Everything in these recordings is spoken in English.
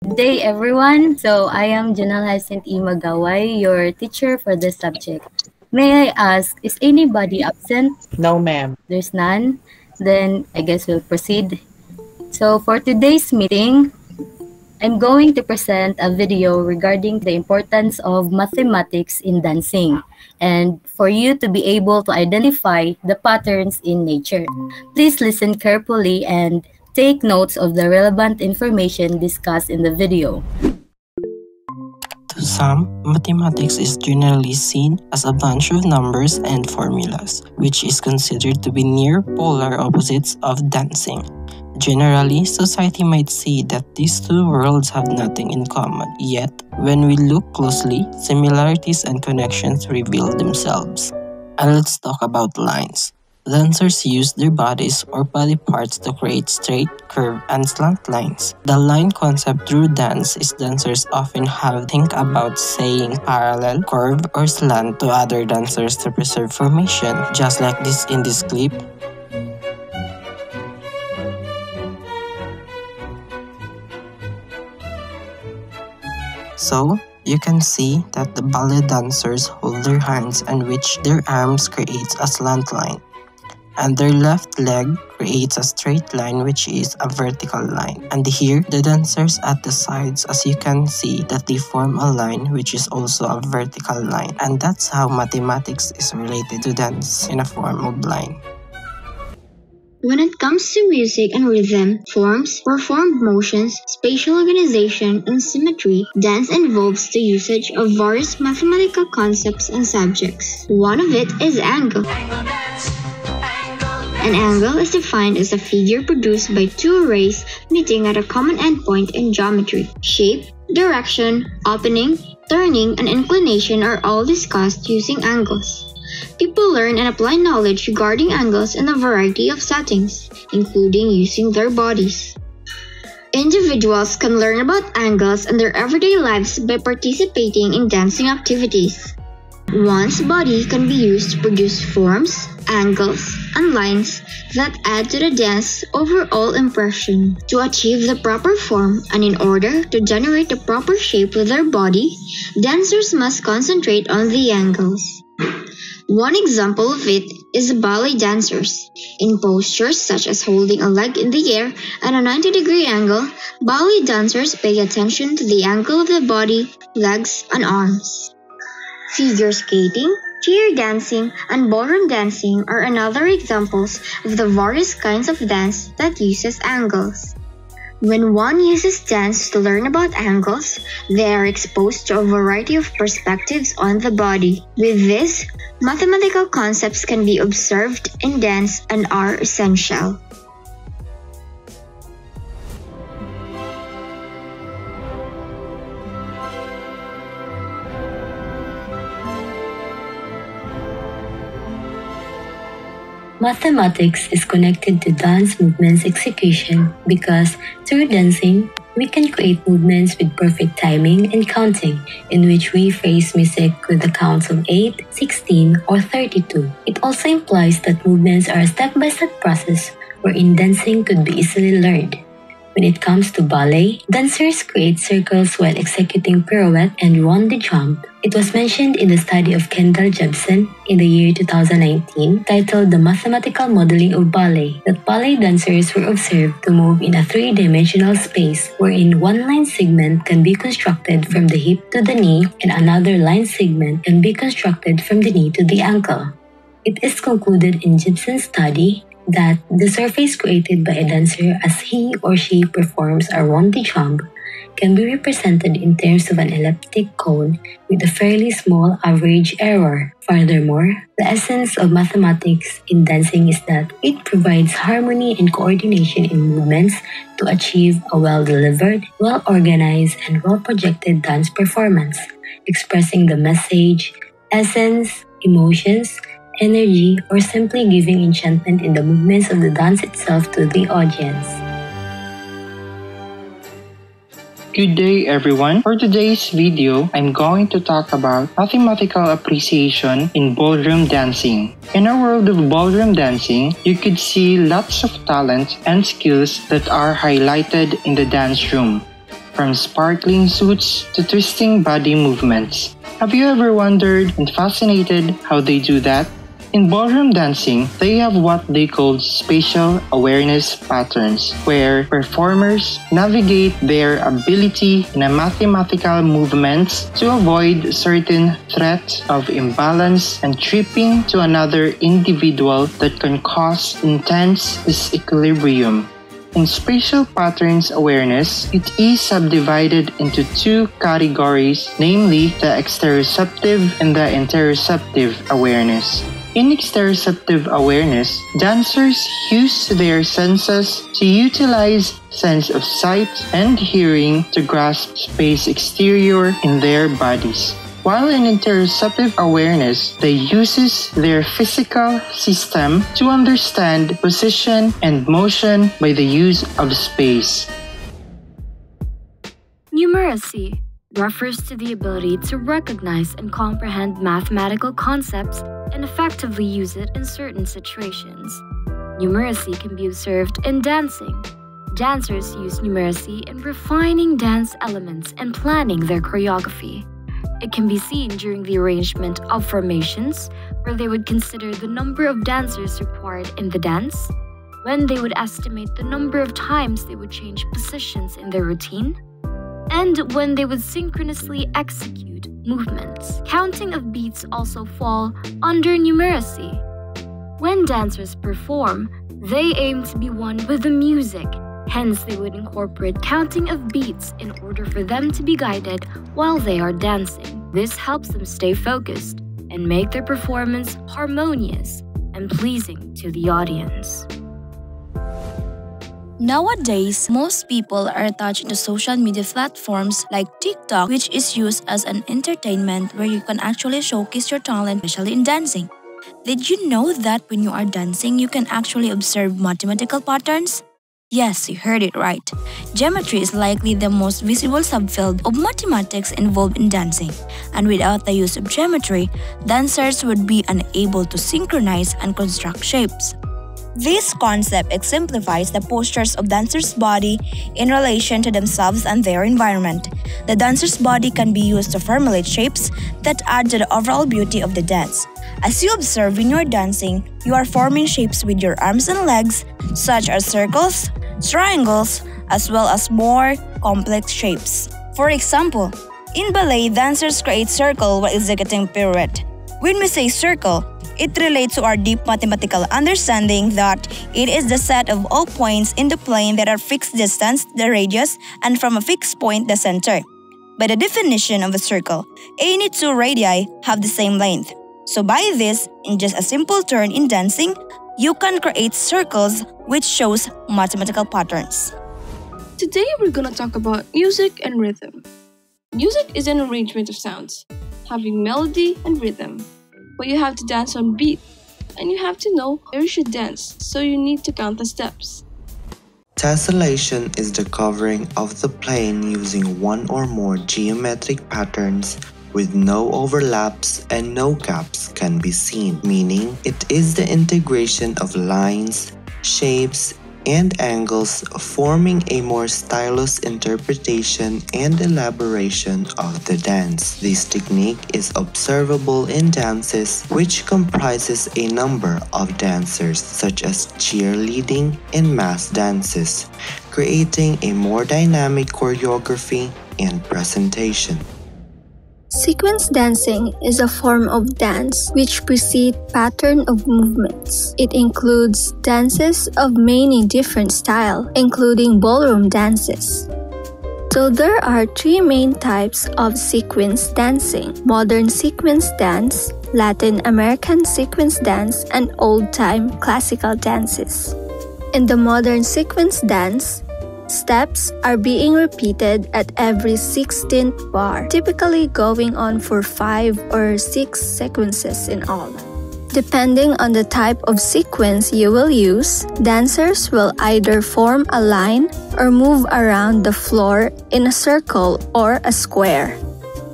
Good day, everyone. So I am Janelle Magaway, your teacher for this subject. May I ask, is anybody absent? No, ma'am. There's none. Then I guess we'll proceed. So for today's meeting, I'm going to present a video regarding the importance of mathematics in dancing and for you to be able to identify the patterns in nature. Please listen carefully and take notes of the relevant information discussed in the video. To some, mathematics is generally seen as a bunch of numbers and formulas, which is considered to be near polar opposites of dancing. Generally, society might see that these two worlds have nothing in common, yet, when we look closely, similarities and connections reveal themselves. And let's talk about lines. Dancers use their bodies or body parts to create straight, curved, and slant lines. The line concept through dance is dancers often have think about saying parallel, curve, or slant to other dancers to preserve formation, just like this in this clip. So, you can see that the ballet dancers hold their hands and which their arms creates a slant line. And their left leg creates a straight line which is a vertical line. And here, the dancers at the sides, as you can see that they form a line which is also a vertical line. And that's how mathematics is related to dance in a form of line. When it comes to music and rhythm, forms, performed motions, spatial organization, and symmetry, dance involves the usage of various mathematical concepts and subjects. One of it is angle. An angle is defined as a figure produced by two rays meeting at a common endpoint in geometry. Shape, direction, opening, turning, and inclination are all discussed using angles. People learn and apply knowledge regarding angles in a variety of settings, including using their bodies. Individuals can learn about angles in their everyday lives by participating in dancing activities. One's body can be used to produce forms, angles, and lines that add to the dance's overall impression. To achieve the proper form and in order to generate the proper shape with their body, dancers must concentrate on the angles. One example of it is the ballet dancers. In postures such as holding a leg in the air at a 90-degree angle, ballet dancers pay attention to the angle of the body, legs, and arms. Figure skating, chair dancing, and ballroom dancing are another examples of the various kinds of dance that uses angles. When one uses dance to learn about angles, they are exposed to a variety of perspectives on the body. With this, mathematical concepts can be observed in dance and are essential. Mathematics is connected to dance movements execution because through dancing, we can create movements with perfect timing and counting, in which we phrase music with the counts of 8, 16, or 32. It also implies that movements are a step-by-step process wherein dancing could be easily learned. When it comes to ballet, dancers create circles while executing pirouette and rond de jambe. It was mentioned in the study of Kendall Jebsen in the year 2019 titled The Mathematical Modeling of Ballet that ballet dancers were observed to move in a three-dimensional space wherein one line segment can be constructed from the hip to the knee and another line segment can be constructed from the knee to the ankle. It is concluded in Jebsen's study that the surface created by a dancer as he or she performs a rond de jambe can be represented in terms of an elliptic cone with a fairly small average error. Furthermore, the essence of mathematics in dancing is that it provides harmony and coordination in movements to achieve a well-delivered, well-organized, and well-projected dance performance, expressing the message, essence, emotions, energy, or simply giving enchantment in the movements of the dance itself to the audience. Good day everyone. For today's video, I'm going to talk about mathematical appreciation in ballroom dancing. In a world of ballroom dancing, you could see lots of talents and skills that are highlighted in the dance room. from sparkling suits to twisting body movements. Have you ever wondered and fascinated how they do that? In ballroom dancing, they have what they call spatial awareness patterns, where performers navigate their ability in a mathematical movements to avoid certain threats of imbalance and tripping to another individual that can cause intense disequilibrium. In spatial patterns awareness, it is subdivided into two categories, namely the exteroceptive and the interoceptive awareness. In exteroceptive awareness, dancers use their senses to utilize sense of sight and hearing to grasp space exterior in their bodies. While in interoceptive awareness, they use their physical system to understand position and motion by the use of space. Numeracy refers to the ability to recognize and comprehend mathematical concepts and effectively use it in certain situations. Numeracy can be observed in dancing. Dancers use numeracy in refining dance elements and planning their choreography. It can be seen during the arrangement of formations, where they would consider the number of dancers required in the dance, when they would estimate the number of times they would change positions in their routine, and when they would synchronously execute movements. Counting of beats also fall under numeracy. When dancers perform, they aim to be one with the music. Hence, they would incorporate counting of beats in order for them to be guided while they are dancing. This helps them stay focused and make their performance harmonious and pleasing to the audience. Nowadays, most people are attached to social media platforms like TikTok, which is used as an entertainment where you can actually showcase your talent, especially in dancing. Did you know that when you are dancing, you can actually observe mathematical patterns? Yes, you heard it right. Geometry is likely the most visible subfield of mathematics involved in dancing, and without the use of geometry, dancers would be unable to synchronize and construct shapes. This concept exemplifies the postures of dancer's body in relation to themselves and their environment. The dancer's body can be used to formulate shapes that add to the overall beauty of the dance. As you observe when you are dancing, you are forming shapes with your arms and legs, such as circles, triangles, as well as more complex shapes. For example, in ballet, dancers create circle while executing pirouette. When we say circle, it relates to our deep mathematical understanding that it is the set of all points in the plane that are fixed distance, the radius, and from a fixed point, the center. By the definition of a circle, any two radii have the same length. So by this, in just a simple turn in dancing, you can create circles which shows mathematical patterns. Today we're gonna talk about music and rhythm. Music is an arrangement of sounds, having melody and rhythm. But you have to dance on beat, and you have to know where you should dance, so you need to count the steps. Tessellation is the covering of the plane using one or more geometric patterns with no overlaps and no gaps can be seen, meaning it is the integration of lines, shapes, and angles forming a more stylus interpretation and elaboration of the dance. This technique is observable in dances which comprises a number of dancers such as cheerleading and mass dances, creating a more dynamic choreography and presentation. Sequence dancing is a form of dance which precedes pattern of movements. It includes dances of many different styles, including ballroom dances. So there are three main types of sequence dancing: modern sequence dance, Latin American sequence dance, and old-time classical dances. In the modern sequence dance, steps are being repeated at every 16th bar, typically going on for 5 or 6 sequences in all. Depending on the type of sequence you will use, dancers will either form a line or move around the floor in a circle or a square.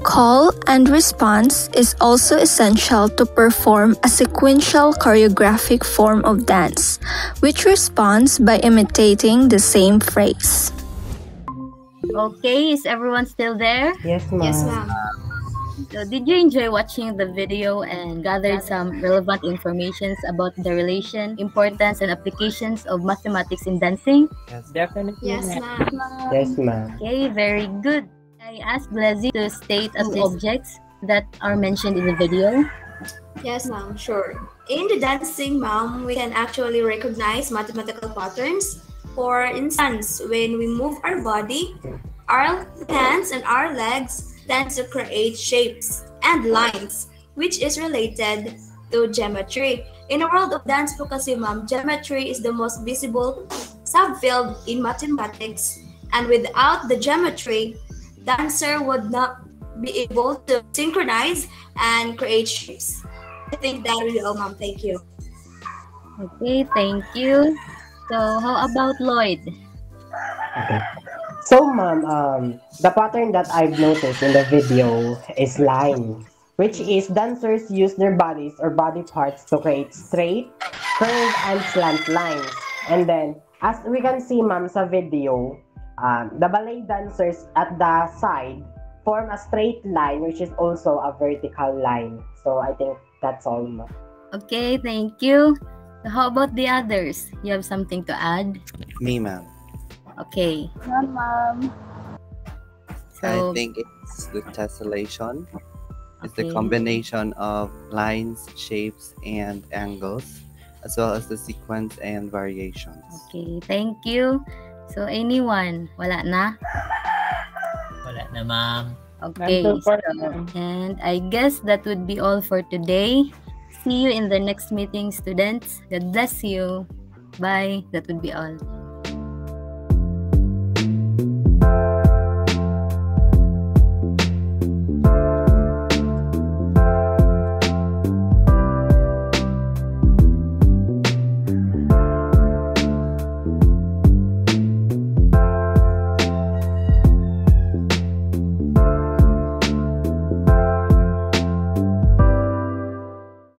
Call and response is also essential to perform a sequential choreographic form of dance, which responds by imitating the same phrase. Okay, is everyone still there? Yes, ma'am. Yes, ma'am. So did you enjoy watching the video and gathered some relevant information about the relation, importance, and applications of mathematics in dancing? Definitely. Yes, ma'am. Yes, ma'am. Okay, very good. I asked Blasi to state a few objects that are mentioned in the video. Yes, ma'am, sure. In the dancing, ma'am, we can actually recognize mathematical patterns. For instance, when we move our body, our hands and our legs tend to create shapes and lines, which is related to geometry. In the world of dance po kasi, ma'am, geometry is the most visible subfield in mathematics, and without the geometry, dancer would not be able to synchronize and create shapes. I think that will be all, ma'am. Thank you. Okay, thank you. So how about Lloyd? Okay. So, ma'am, the pattern that I've noticed in the video is line, which is dancers use their bodies or body parts to create straight, curved, and slant lines. And then, as we can see, ma'am, sa video, the ballet dancers at the side form a straight line, which is also a vertical line. So, I think that's all, ma'am. Okay, thank you. So how about the others? You have something to add? Me, ma'am. Okay. Ma'am. So, I think it's the tessellation. It's the Okay. combination of lines, shapes, and angles, as well as the sequence and variations. okay, thank you. So anyone? Wala na? Wala na, ma'am. Okay. Nandun pa So, rin. and I guess that would be all for today. See you in the next meeting, students. God bless you. Bye. That would be all.